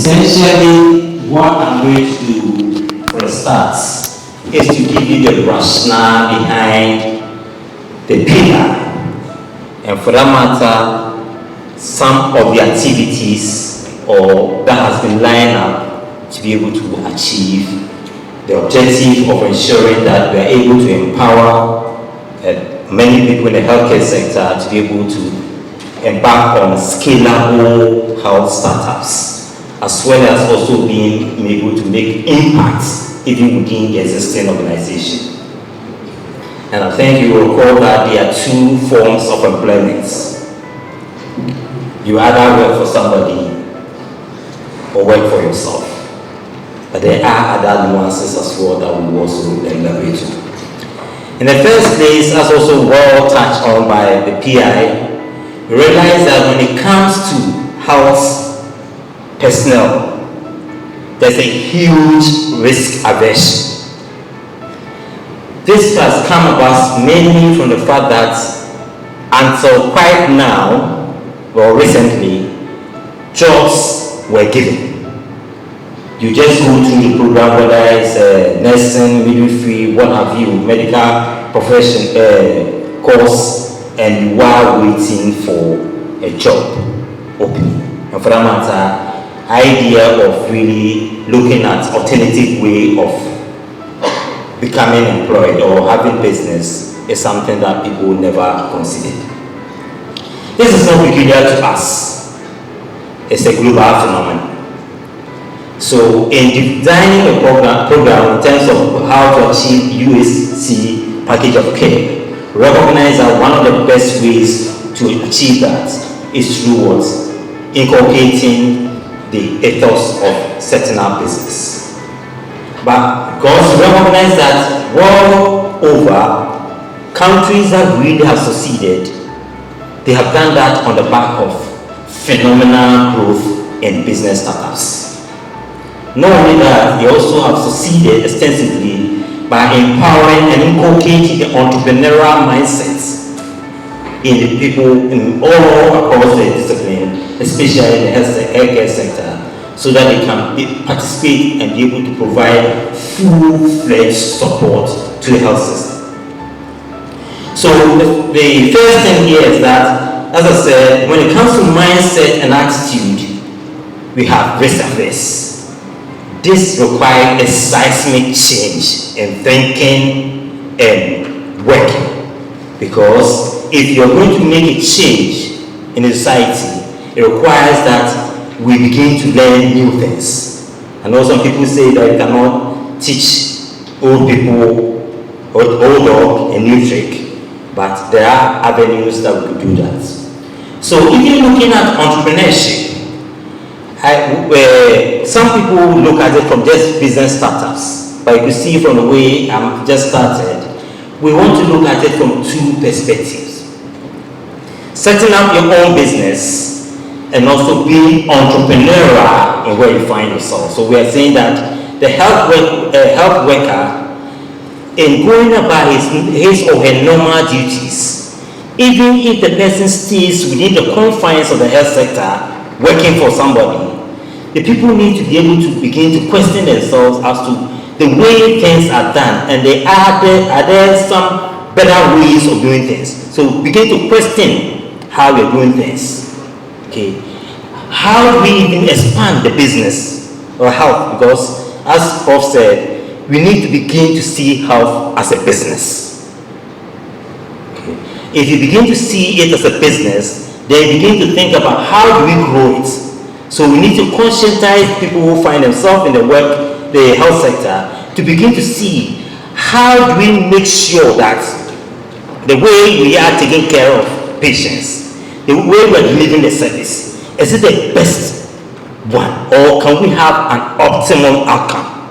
Essentially, what I'm going to do for a start is to give you the rationale behind the pillar, and for that matter, some of the activities or that has been lined up to be able to achieve the objective of ensuring that we are able to empower many people in the healthcare sector to be able to embark on scalable health startups, as well as also being able to make impact even within the existing organization. And I think you will recall that there are two forms of employment. You either work for somebody or work for yourself. But there are other nuances as well that we will also elaborate on. In the first place, as also well touched on by the PI, we realize that when it comes to health personnel, there's a huge risk aversion. This has come about mainly from the fact that until quite now, or recently, jobs were given. You just go through the program, whether it's nursing, midwifery, what have you, medical profession course, and you are waiting for a job opening. And for that matter, idea of really looking at alternative way of becoming employed or having business is something that people never considered. This is not peculiar to us. It's a global phenomenon. So in designing a program in terms of how to achieve USC package of care, recognize that one of the best ways to achieve that is through what? Inculcating the ethos of setting up business. But because we recognize that world over, countries that really have succeeded, they have done that on the back of phenomenal growth in business startups. Not only that, they also have succeeded extensively by empowering and inculcating the entrepreneurial mindsets in the people in all across the discipline, especially in the healthcare sector, so that they can participate and be able to provide full-fledged support to the health system. So the first thing here is that, as I said, when it comes to mindset and attitude, we have risk averse. This requires a seismic change in thinking and working, because if you're going to make a change in a society, it requires that we begin to learn new things. I know some people say that you cannot teach old people or old dog a new trick, but there are avenues that we could do that. So even looking at entrepreneurship, some people look at it from just business startups, but you can see from the way I'm just started, we want to look at it from two perspectives. Setting up your own business and also being entrepreneurial in where you find yourself. So we are saying that the health worker, in going about his or her normal duties, even if the person stays within the confines of the health sector working for somebody, the people need to be able to begin to question themselves as to the way things are done, and are there some better ways of doing things. So begin to question how we're doing things. Okay, how do we even expand the business or health? Because as Prof said, we need to begin to see health as a business. Okay. If you begin to see it as a business, then begin to think about how do we grow it. So we need to conscientize people who find themselves in the health sector, to begin to see how do we make sure that the way we are taking care of patients, the way we are delivering the service, is it the best one, or can we have an optimum outcome?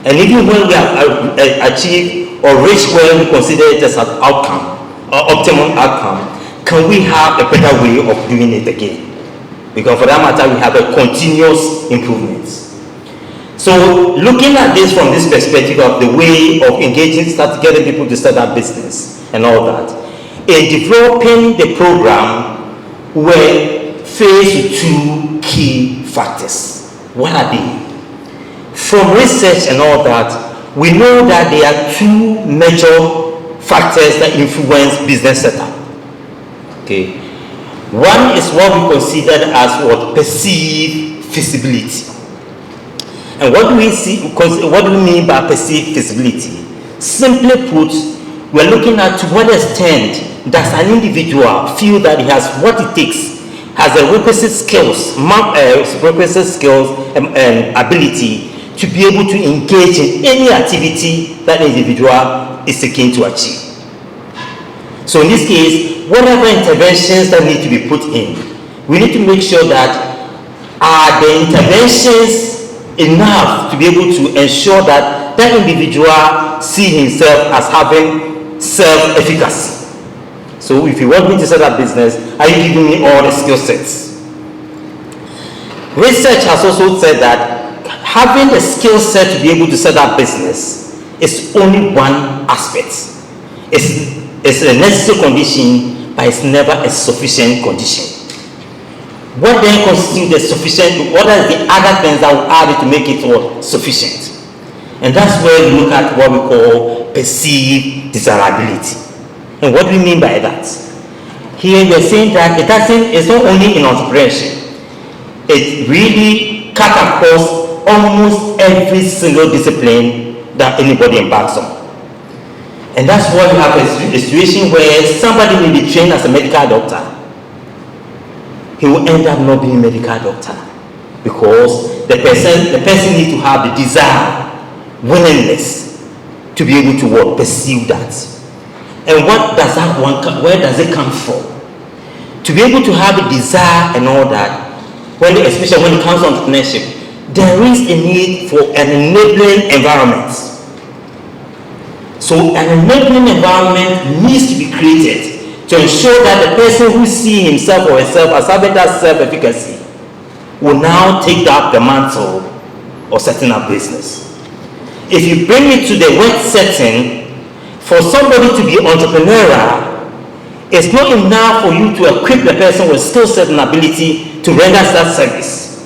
And even when we have achieved or reached where we consider it as an outcome, or optimum outcome, can we have a better way of doing it again? Because for that matter, we have a continuous improvement. So looking at this from this perspective of the way of engaging, start getting people to start up business and all that, in developing the program, we're faced with two key factors. What are they? From research and all that, we know that there are two major factors that influence business setup. Okay, one is what we consider as what perceived feasibility. And what do we see? Because what do we mean by perceived feasibility? Simply put, we're looking at to what extent does an individual feel that he has what it takes, has the requisite skills, and ability to be able to engage in any activity that the individual is seeking to achieve. So in this case, whatever interventions that need to be put in, we need to make sure that are the interventions enough to be able to ensure that that individual see himself as having self-efficacy. So if you want me to set up business, are you giving me all the skill sets? Research has also said that having the skill set to be able to set up business is only one aspect. It's a necessary condition, but it's never a sufficient condition. What then constitutes the sufficient? What are the other things that will add it to make it what sufficient? And that's where we look at what we call perceived desirability. And what do we mean by that? Here we are saying that it's not only in entrepreneurship. It really cuts across almost every single discipline that anybody embarks on. And that's why we have a situation where somebody may be trained as a medical doctor. He will end up not being a medical doctor because the person needs to have the desire, willingness to be able to pursue that. And what does that one? Where does it come from? To be able to have a desire and all that, especially when it comes to entrepreneurship, there is a need for an enabling environment. So an enabling environment needs to be created to ensure that the person who sees himself or herself as having that self-efficacy will now take up the mantle of setting up business. If you bring it to the work setting, for somebody to be entrepreneurial, it's not enough for you to equip the person with skill set and ability to render that service.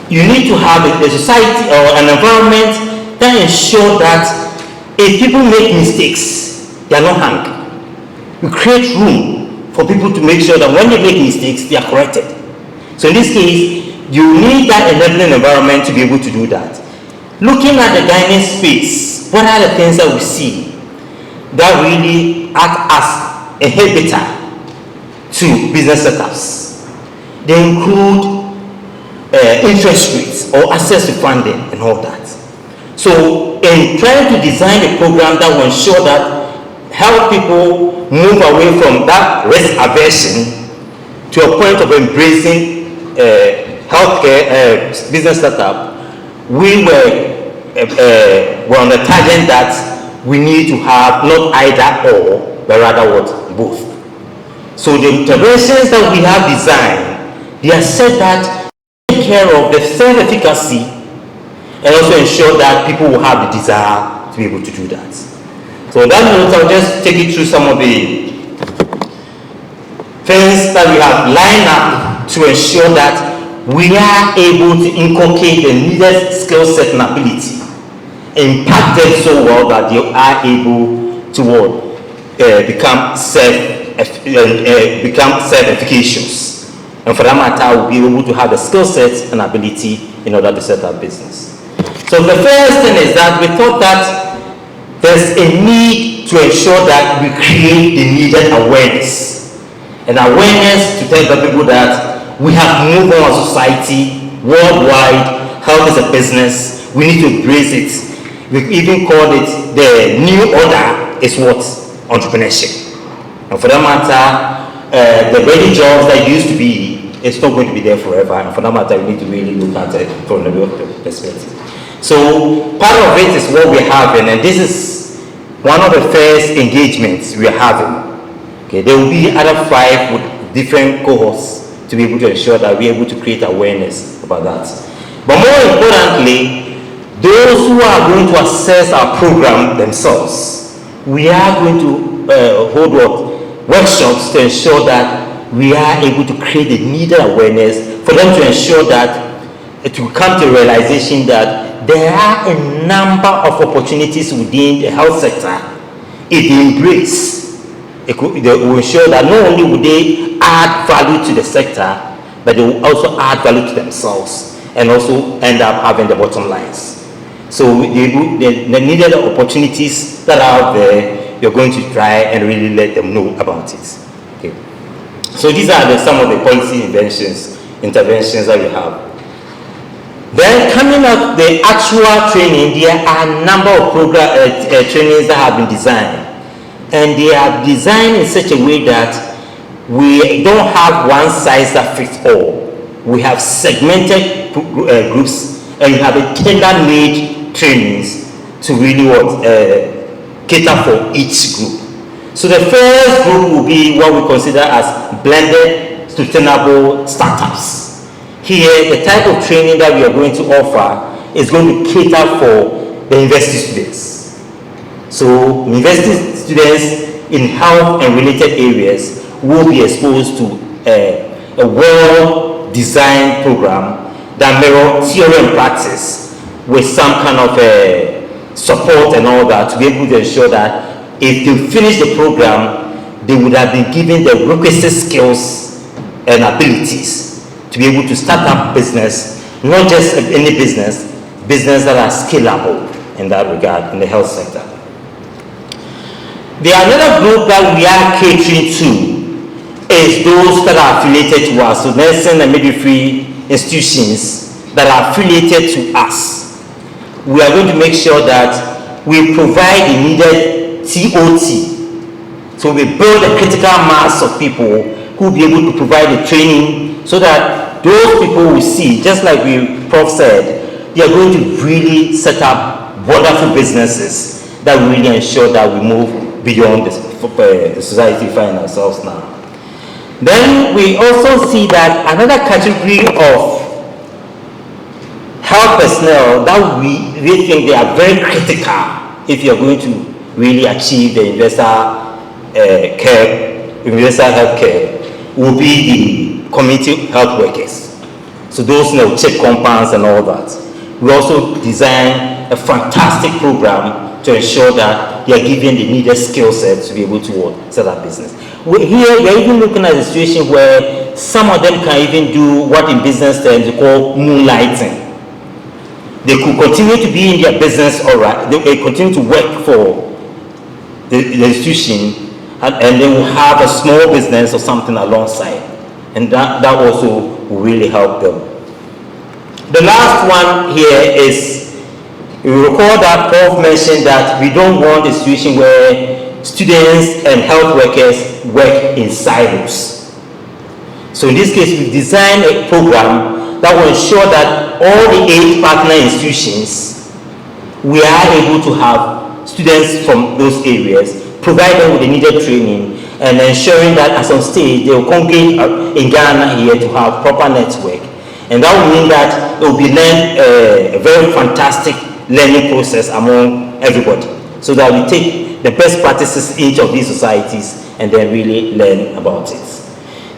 You need to have a society or an environment that ensures that if people make mistakes, they are not hanged. You create room for people to make sure that when they make mistakes, they are corrected. So in this case, you need that enabling environment to be able to do that. Looking at the Ghanaian space, what are the things that we see that really act as a inhibitor to business setups? They include interest rates or access to funding and all that. So in trying to design a program that will ensure that help people move away from that risk aversion to a point of embracing healthcare business setup, we were on the target that we need to have not either or, but rather what? Both. So the interventions that we have designed, they are set that take care of the self-efficacy and also ensure that people will have the desire to be able to do that. So on that note, I'll just take you through some of the things that we have lined up to ensure that we are able to inculcate the needed skill set and ability, impact them so well that they are able to become self-efficacious. And for that matter, we'll be able to have the skill sets and ability in order to set up business. So the first thing is that we thought that there's a need to ensure that we create the needed awareness. And awareness to tell the people that we have moved on as society worldwide, health is a business, we need to embrace it. We even called it the new order is what? Entrepreneurship. And for that matter, the ready jobs that used to be, it's not going to be there forever. And for that matter, we need to really look at it from the real perspective. So part of it is what we're having, and this is one of the first engagements we are having. Okay, there will be other 5 with different cohorts to be able to ensure that we're able to create awareness about that. But more importantly, those who are going to access our program themselves, we are going to hold workshops to ensure that we are able to create the needed awareness for them to ensure that to come to a realization that there are a number of opportunities within the health sector. If they embrace, they will ensure that not only will they add value to the sector, but they will also add value to themselves and also end up having the bottom lines. So the needed opportunities that are out there, you're going to try and really let them know about it. Okay. So these are some of the policy interventions that we have. Then coming up the actual training, there are a number of trainings that have been designed. And they are designed in such a way that we don't have one size that fits all. We have segmented groups, and we have a tailor-made trainings to really cater for each group. So the first group will be what we consider as blended sustainable startups. Here, the type of training that we are going to offer is going to cater for the university students. So university students in health and related areas will be exposed to a well-designed program that mirror theory and practice with some kind of support and all that, to be able to ensure that if they finish the program, they would have been given the requisite skills and abilities to be able to start up business, not just any business that are scalable in that regard in the health sector. The another group that we are catering to is those that are affiliated to us, so nursing and midwifery institutions that are affiliated to us. We are going to make sure that we provide the needed TOT. So we build a critical mass of people who will be able to provide the training so that those people will see, just like Prof said, they are going to really set up wonderful businesses that will really ensure that we move beyond the society we find ourselves now. Then we also see that another category of health personnel that we really think they are very critical if you're going to really achieve the universal health care will be the community health workers. So those check compounds and all that. We also design a fantastic program to ensure that they are given the needed skill sets to be able to set up business. Here we are even looking at a situation where some of them can even do what in business terms they call moonlighting. They could continue to be in their business, all right. They continue to work for the institution, and they will have a small business or something alongside, and that also will really help them. The last one here is, you recall that Prof mentioned that we don't want a situation where students and health workers work in silos. So in this case, we designed a program that will ensure that all the 8 partner institutions, we are able to have students from those areas, provide them with the needed training, and ensuring that at some stage they will congregate in Ghana here to have proper network. And that will mean that it will be a very fantastic learning process among everybody, so that we take the best practices in each of these societies and then really learn about it.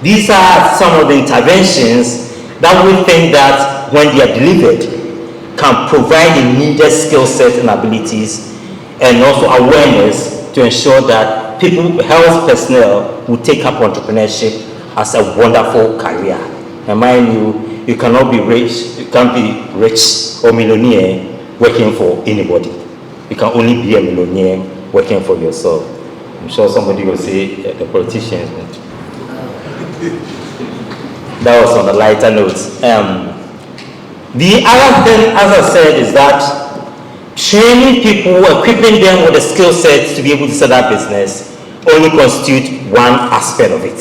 These are some of the interventions that we think that when they are delivered can provide the needed skill set and abilities and also awareness to ensure that health personnel will take up entrepreneurship as a wonderful career. And mind you, you cannot be rich, you can't be rich or millionaire working for anybody. You can only be a millionaire working for yourself. I'm sure somebody will say the politicians. That was on a lighter note. The other thing, as I said, is that training people, equipping them with the skill sets to be able to set up business only constitute one aspect of it.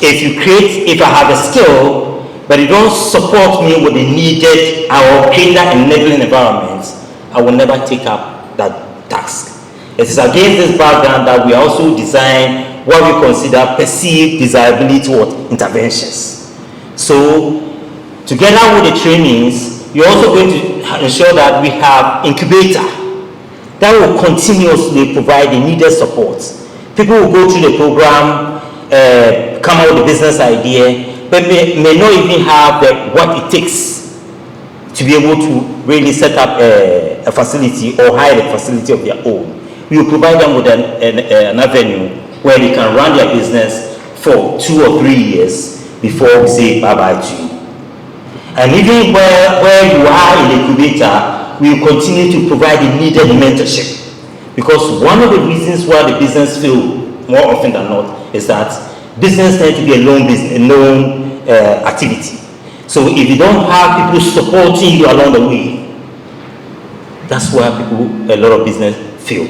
If I have a skill, but you don't support me with the needed or create that enabling environment, I will never take up that task. It is against this background that we also design what we consider perceived desirability interventions. So, together with the trainings, you're also going to ensure that we have incubator that will continuously provide the needed support. People will go through the program, come up with a business idea, but may not even have what it takes to be able to really set up a facility or hire a facility of their own. We will provide them with an avenue where they can run their business for 2 or 3 years before we say bye-bye to you. And even where you are in the incubator, we will continue to provide the needed mentorship. Because one of the reasons why the business fail more often than not is that business tends to be a lone activity. So if you don't have people supporting you along the way, that's why a lot of business fail.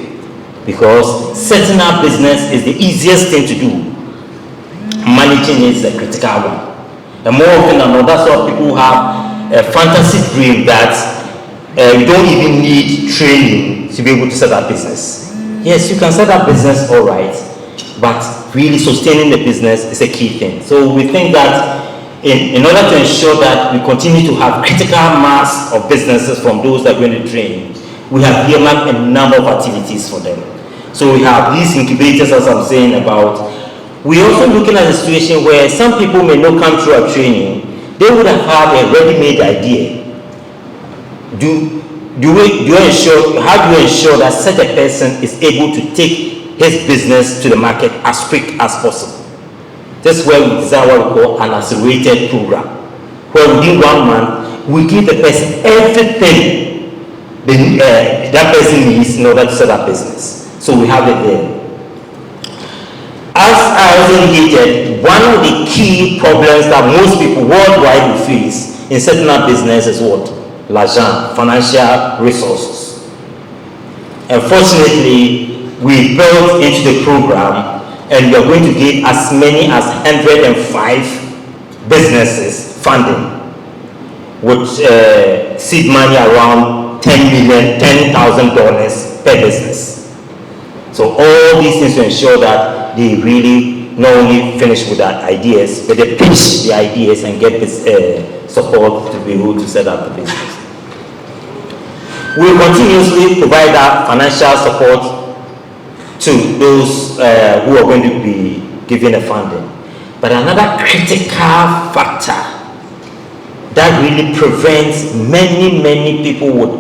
Because setting up business is the easiest thing to do. Managing is the critical one. And more often than not, that's why people have a fantasy dream that you don't even need training to be able to set up business. Yes, you can set up business all right, but really sustaining the business is a key thing. So we think that in order to ensure that we continue to have critical mass of businesses from those that are going to train, we have earmarked a number of activities for them. So we have these incubators, as I'm saying about. We're also looking at a situation where some people may not come through our training. They would have had a ready-made idea. How do you ensure that such a person is able to take his business to the market as quick as possible? This is where we design what we call an accelerated program, where within 1 month, we give the person everything that person needs in order to set up business. So we have it there. As I also indicated, one of the key problems that most people worldwide will face in setting up business is what? L'argent, financial resources. Unfortunately, we built into the program, and we are going to give as many as 105 businesses funding, with seed money around $10,000 per business. So all these things to ensure that they really not only finish with their ideas, but they pitch the ideas and get this support to be able to set up the business. We continuously provide that financial support to those who are going to be given the funding. But another critical factor that really prevents many people with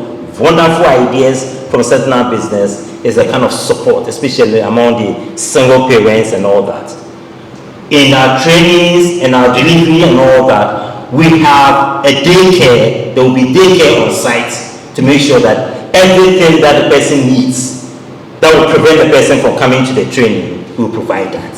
wonderful ideas from setting up business is a kind of support, especially among the single parents and all that. In our trainings and our delivery and all that, we have a daycare. There will be daycare on site to make sure that everything that the person needs that will prevent the person from coming to the training, we will provide that.